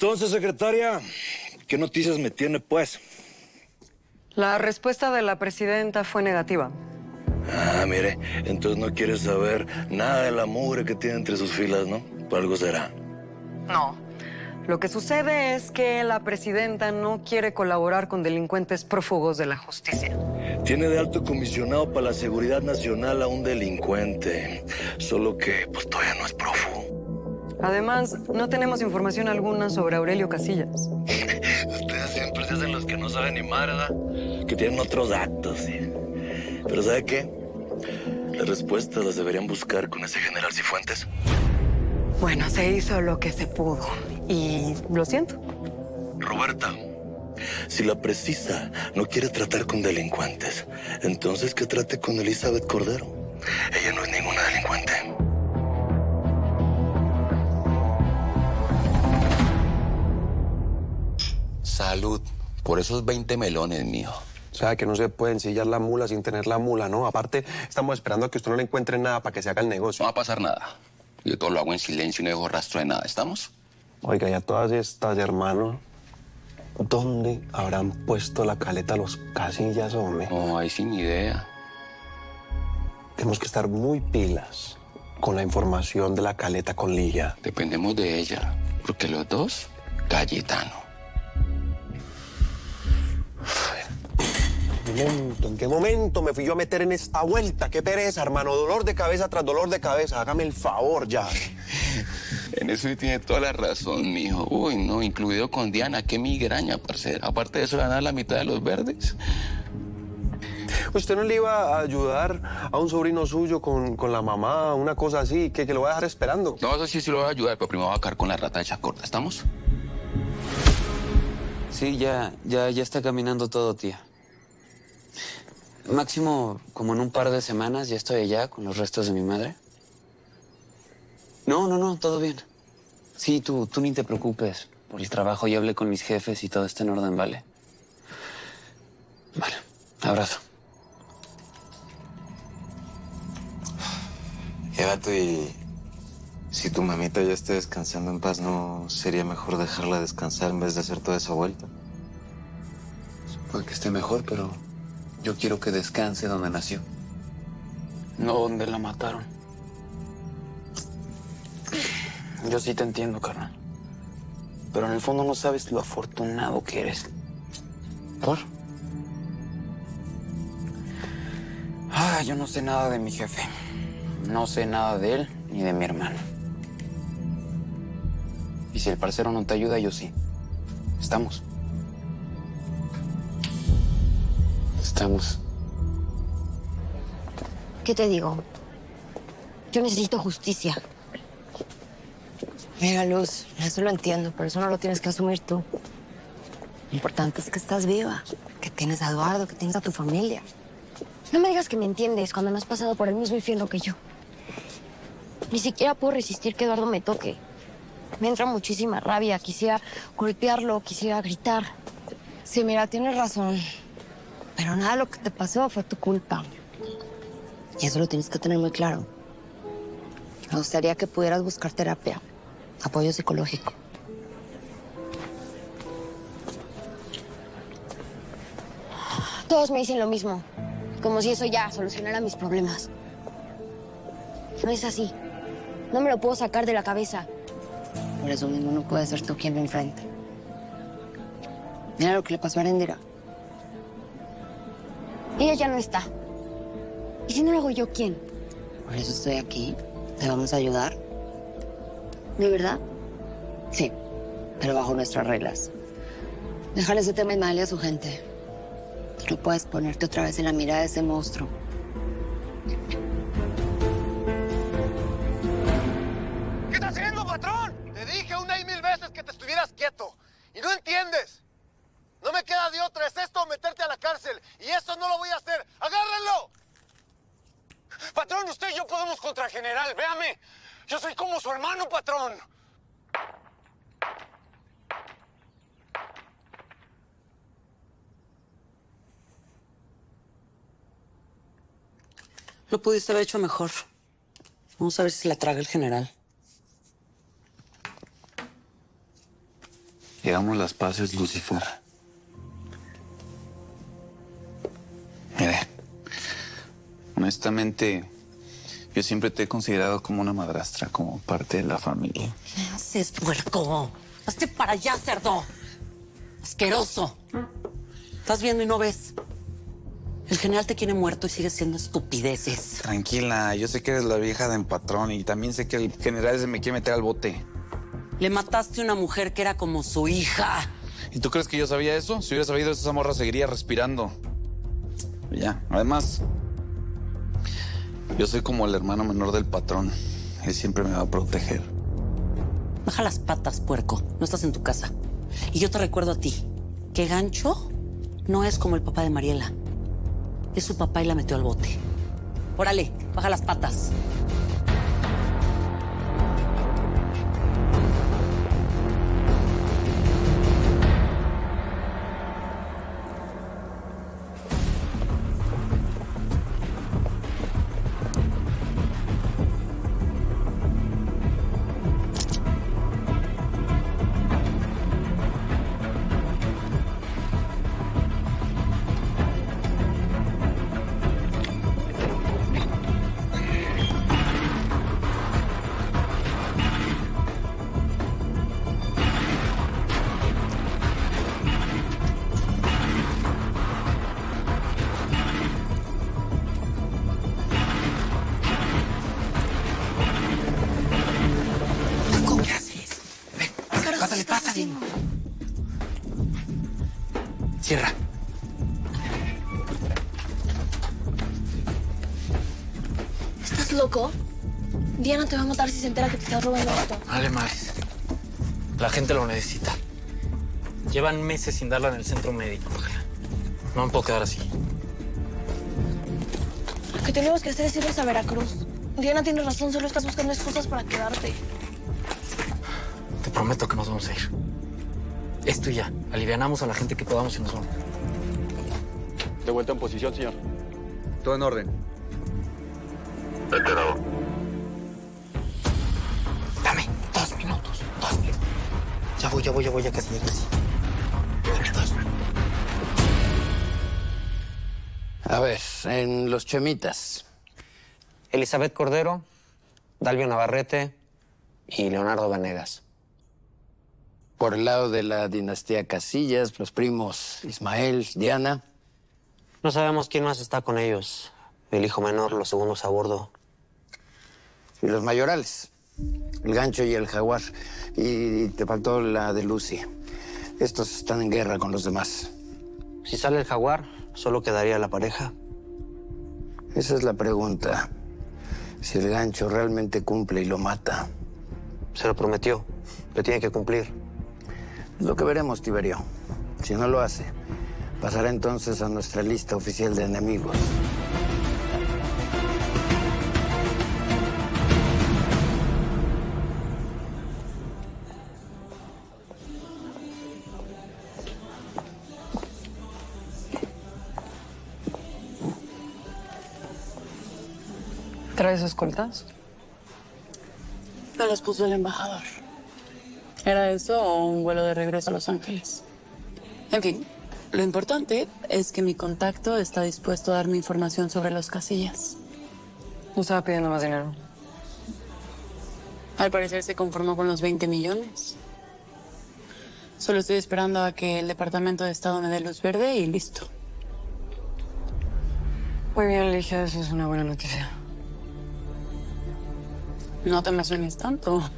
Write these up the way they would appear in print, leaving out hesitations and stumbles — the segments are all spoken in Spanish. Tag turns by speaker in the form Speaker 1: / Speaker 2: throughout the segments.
Speaker 1: Entonces, secretaria, ¿qué noticias me tiene, pues?
Speaker 2: La respuesta de la presidenta fue negativa.
Speaker 1: Ah, mire, entonces no quiere saber nada de la mugre que tiene entre sus filas, ¿no? Por algo será.
Speaker 2: No. Lo que sucede es que la presidenta no quiere colaborar con delincuentes prófugos de la justicia.
Speaker 1: Tiene de alto comisionado para la seguridad nacional a un delincuente. Solo que, pues, todavía no es prófugo.
Speaker 2: Además, no tenemos información alguna sobre Aurelio Casillas.
Speaker 1: Ustedes siempre se hacen los que no saben ni madre, ¿verdad? Que tienen otros datos, sí. Pero ¿sabe qué? Las respuestas las deberían buscar con ese general Cifuentes.
Speaker 2: Bueno, se hizo lo que se pudo. Y lo siento.
Speaker 1: Roberta, si la precisa no quiere tratar con delincuentes, entonces que trate con Elizabeth Cordero. Ella no es ninguna delincuente.
Speaker 3: Salud. Por esos 20 melones, mijo.
Speaker 4: O sea, que no se puede ensillar la mula sin tener la mula, ¿no? Aparte, estamos esperando a que usted no le encuentre nada para que se haga el negocio.
Speaker 3: No va a pasar nada. Yo todo lo hago en silencio y no dejo rastro de nada. ¿Estamos?
Speaker 4: Oiga, ya todas estas, hermano, ¿dónde habrán puesto la caleta los Casillas, hombre?
Speaker 3: No, ahí sin idea.
Speaker 4: Tenemos que estar muy pilas con la información de la caleta con Lilla.
Speaker 3: Dependemos de ella. Porque los dos, Cayetano.
Speaker 4: ¿En qué momento me fui yo a meter en esta vuelta? Qué pereza, hermano. Dolor de cabeza tras dolor de cabeza. Hágame el favor ya.
Speaker 3: En eso sí tiene toda la razón, mijo. Uy, no, incluido con Diana. Qué migraña, parcero. Aparte de eso, ganar la mitad de los verdes.
Speaker 4: ¿Usted no le iba a ayudar a un sobrino suyo con la mamá, una cosa así, que lo va a dejar esperando?
Speaker 3: No, eso sí lo voy a ayudar, pero primero voy a acabar con la rata de Chacorta. ¿Estamos?
Speaker 5: Sí, ya está caminando todo, tía. Máximo, como en un par de semanas, ya estoy allá con los restos de mi madre. No, todo bien. Sí, tú ni te preocupes por el trabajo. Ya hablé con mis jefes y todo está en orden, ¿vale? Vale, abrazo.
Speaker 6: Vato, y si tu mamita ya está descansando en paz, ¿no sería mejor dejarla descansar en vez de hacer toda esa vuelta?
Speaker 5: Puede que esté mejor, pero yo quiero que descanse donde nació. No donde la mataron. Yo sí te entiendo, carnal. Pero en el fondo no sabes lo afortunado que eres. ¿Por? Yo no sé nada de mi jefe. No sé nada de él ni de mi hermano. Y si el parcero no te ayuda, yo sí. ¿Estamos? Estamos.
Speaker 7: ¿Qué te digo? Yo necesito justicia. Mira, Luz, eso lo entiendo, pero eso no lo tienes que asumir tú. Lo importante es que estás viva, que tienes a Eduardo, que tienes a tu familia. No me digas que me entiendes cuando no has pasado por el mismo infierno que yo. Ni siquiera puedo resistir que Eduardo me toque. Me entra muchísima rabia. Quisiera golpearlo, quisiera gritar. Sí, mira, tienes razón. Pero nada de lo que te pasó fue tu culpa. Y eso lo tienes que tener muy claro. Me gustaría que pudieras buscar terapia, apoyo psicológico. Todos me dicen lo mismo, como si eso ya solucionara mis problemas. No es así. No me lo puedo sacar de la cabeza. Por eso mismo no puede ser tú quien me enfrente. Mira lo que le pasó a Arendira. Ella ya no está. ¿Y si no lo hago yo, quién? Por eso estoy aquí. ¿Te vamos a ayudar? ¿De verdad? Sí, pero bajo nuestras reglas. Déjale ese tema y mal a su gente. Tú no puedes ponerte otra vez en la mirada de ese monstruo.
Speaker 8: ¿Qué estás haciendo, patrón? Te dije una y mil veces que te estuvieras quieto. Y no entiendes. No me queda de otra. Es esto o meterte a la cárcel. Y eso no lo voy a hacer. ¡Agárrenlo! Patrón, usted y yo podemos contra el general. Véame. Yo soy como su hermano, patrón.
Speaker 5: Lo pudiste haber hecho mejor. Vamos a ver si se la traga el general. Y hagamos las paces, Lucifer. Mire, honestamente, yo siempre te he considerado como una madrastra, como parte de la familia.
Speaker 9: ¿Qué haces, puerco? Hazte para allá, cerdo. Asqueroso. Estás viendo y no ves. El general te quiere muerto y sigue siendo estupideces.
Speaker 5: Tranquila, yo sé que eres la vieja de Empatrón y también sé que el general se me quiere meter al bote.
Speaker 9: Le mataste a una mujer que era como su hija.
Speaker 5: ¿Y tú crees que yo sabía eso? Si hubiera sabido eso, esa morra seguiría respirando. Y ya, además, yo soy como el hermano menor del patrón. Él siempre me va a proteger.
Speaker 9: Baja las patas, puerco. No estás en tu casa. Y yo te recuerdo a ti que Gancho no es como el papá de Mariela. Es su papá y la metió al bote. Órale, baja las patas.
Speaker 5: Cierra.
Speaker 7: ¿Estás loco? Diana te va a matar si se entera que te estás robando esto.
Speaker 10: Vale, madres. La gente lo necesita. Llevan meses sin darla en el centro médico. No me puedo quedar así.
Speaker 7: Lo que tenemos que hacer es irnos a Veracruz. Diana tiene razón, solo estás buscando excusas para quedarte.
Speaker 10: Te prometo que nos vamos a ir. Esto y ya. Alivianamos a la gente que podamos y nos vamos.
Speaker 4: De vuelta en posición, señor.
Speaker 5: Todo en orden.
Speaker 1: Enterado.
Speaker 10: Dame 2 minutos. 2 minutos. Ya voy, ya casi.
Speaker 11: A ver, en los Chemitas.
Speaker 12: Elizabeth Cordero, Dalvio Navarrete y Leonardo Vanegas.
Speaker 11: Por el lado de la dinastía Casillas, los primos Ismael, Diana.
Speaker 12: No sabemos quién más está con ellos. El hijo menor, los segundos a bordo.
Speaker 11: Y los mayorales, el Gancho y el Jaguar. Y te faltó la de Lucy. Estos están en guerra con los demás.
Speaker 12: Si sale el Jaguar, solo quedaría la pareja.
Speaker 11: Esa es la pregunta. Si el Gancho realmente cumple y lo mata.
Speaker 12: Se lo prometió. Lo tiene que cumplir.
Speaker 11: Es lo que veremos, Tiberio. Si no lo hace, pasará entonces a nuestra lista oficial de enemigos.
Speaker 2: ¿Traes escoltas?
Speaker 13: Me los puso el embajador. ¿Era eso o un vuelo de regreso a Los Ángeles? En fin, lo importante es que mi contacto está dispuesto a darme información sobre los Casillas.
Speaker 2: No estaba pidiendo más dinero.
Speaker 13: Al parecer se conformó con los 20 millones. Solo estoy esperando a que el Departamento de Estado me dé luz verde y listo.
Speaker 2: Muy bien, Ligia, eso es una buena noticia.
Speaker 13: No te emociones tanto.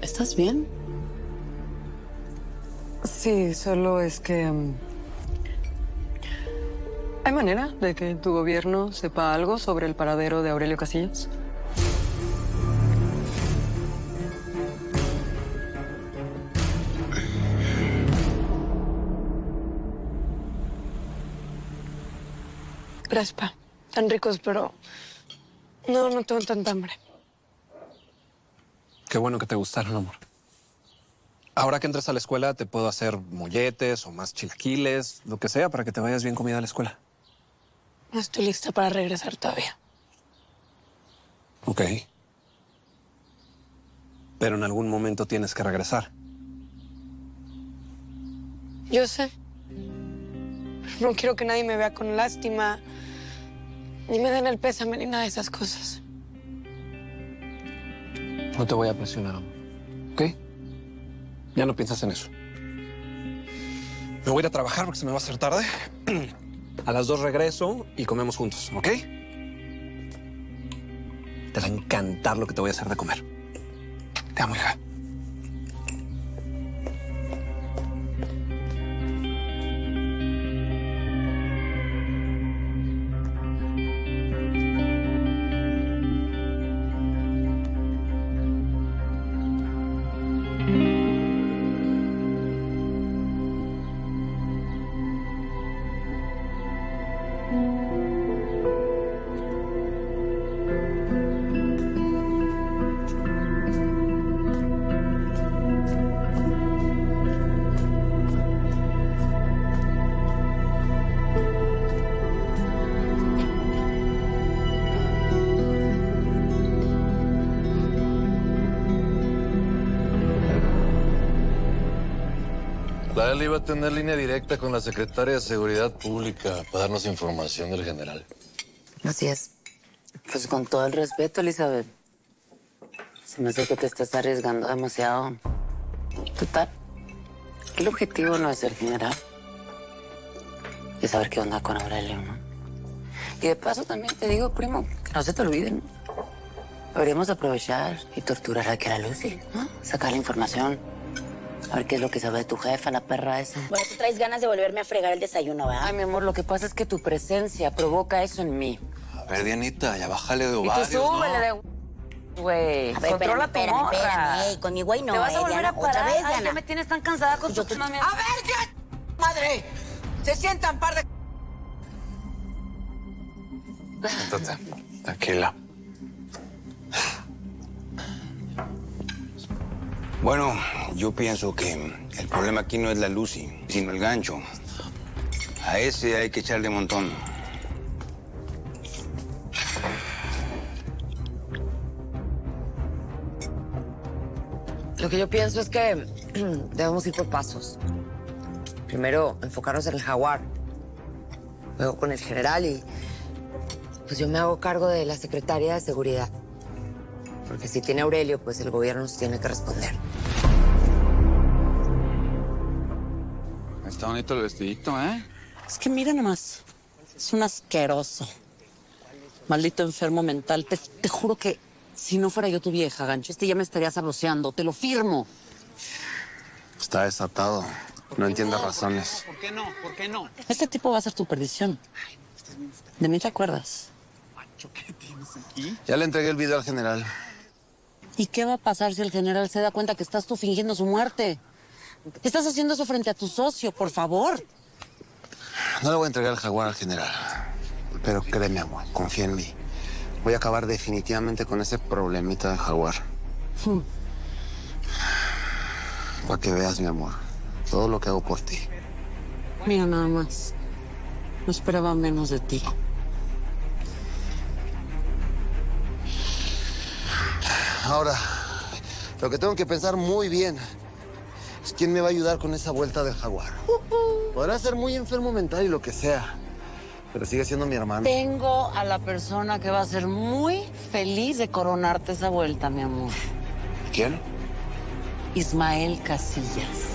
Speaker 13: ¿Estás bien?
Speaker 2: Sí, solo es que... ¿hay manera de que tu gobierno sepa algo sobre el paradero de Aurelio Casillas?
Speaker 7: Gracias, pa. Tan ricos, pero... No tengo tanta hambre.
Speaker 14: Qué bueno que te gustaron, amor. Ahora que entres a la escuela, te puedo hacer molletes o más chilaquiles, lo que sea, para que te vayas bien comida a la escuela.
Speaker 7: No estoy lista para regresar todavía.
Speaker 14: Ok. Pero en algún momento tienes que regresar.
Speaker 15: Yo sé. No quiero que nadie me vea con lástima, ni me den el pésame, ni nada de esas cosas.
Speaker 14: No te voy a presionar, amor. ¿Ok? Ya no piensas en eso. Me voy a ir a trabajar porque se me va a hacer tarde. A las 2 regreso y comemos juntos, ¿ok? Te va a encantar lo que te voy a hacer de comer. Te amo, hija.
Speaker 1: Él iba a tener línea directa con la secretaria de Seguridad Pública para darnos información del general.
Speaker 9: Así es. Pues con todo el respeto, Elizabeth. Se me hace que te estás arriesgando demasiado. Total. El objetivo no es ser general. Es saber qué onda con Aurelio, ¿no? Y de paso también te digo, primo, que no se te olviden. Deberíamos aprovechar y torturar a la Lucy, ¿no? Sacar la información. A ver qué es lo que sabe de tu jefa, la perra esa.
Speaker 16: Bueno, tú traes ganas de volverme a fregar el desayuno, ¿verdad?
Speaker 9: Ay, mi amor, lo que pasa es que tu presencia provoca eso en mí.
Speaker 3: A ver, Dianita, ya bájale de
Speaker 9: Y
Speaker 3: ovarios,
Speaker 9: tú súbele
Speaker 3: ¿no?
Speaker 9: de... Güey,
Speaker 16: A ver,
Speaker 9: controla tu
Speaker 16: espérame,
Speaker 9: morra.
Speaker 16: espérame. Con mi güey no,
Speaker 9: ¿Te vas a volver
Speaker 16: Diana.
Speaker 9: a parar?
Speaker 16: Otra vez,
Speaker 9: Ay,
Speaker 16: Diana.
Speaker 9: ya me tienes tan cansada con tu...
Speaker 16: A ver,
Speaker 9: ya, madre. Se sientan, par de...
Speaker 3: Siéntate, tranquila.
Speaker 11: Bueno, yo pienso que el problema aquí no es la Lucy, sino el gancho. A ese hay que echarle un montón.
Speaker 7: Lo que yo pienso es que debemos ir por pasos. Primero, enfocarnos en el jaguar. Luego con el general y... pues yo me hago cargo de la secretaria de seguridad. Porque si tiene Aurelio, pues el gobierno nos tiene que responder.
Speaker 5: Está bonito el vestidito, ¿eh?
Speaker 9: Es que mira nomás. Es un asqueroso. Maldito enfermo mental. Te juro que si no fuera yo tu vieja, Gancho, ya me estaría sabroseando. Te lo firmo.
Speaker 11: Está desatado. No entiende razones.
Speaker 9: ¿Por qué no? ¿Por qué no? Este tipo va a ser tu perdición. ¿De mí te acuerdas?
Speaker 11: Ya le entregué el video al general.
Speaker 9: ¿Y qué va a pasar si el general se da cuenta que estás tú fingiendo su muerte? Estás haciendo eso frente a tu socio, por favor.
Speaker 11: No le voy a entregar el jaguar al general. Pero créeme, amor, confía en mí. Voy a acabar definitivamente con ese problemita del jaguar. Para que veas, mi amor, todo lo que hago por ti.
Speaker 9: Mira nada más. No esperaba menos de ti.
Speaker 11: Ahora, lo que tengo que pensar muy bien es quién me va a ayudar con esa vuelta del jaguar. Podrá ser muy enfermo mental y lo que sea, pero sigue siendo mi hermano.
Speaker 9: Tengo a la persona que va a ser muy feliz de coronarte esa vuelta, mi amor.
Speaker 11: ¿Quién?
Speaker 9: Ismael Casillas.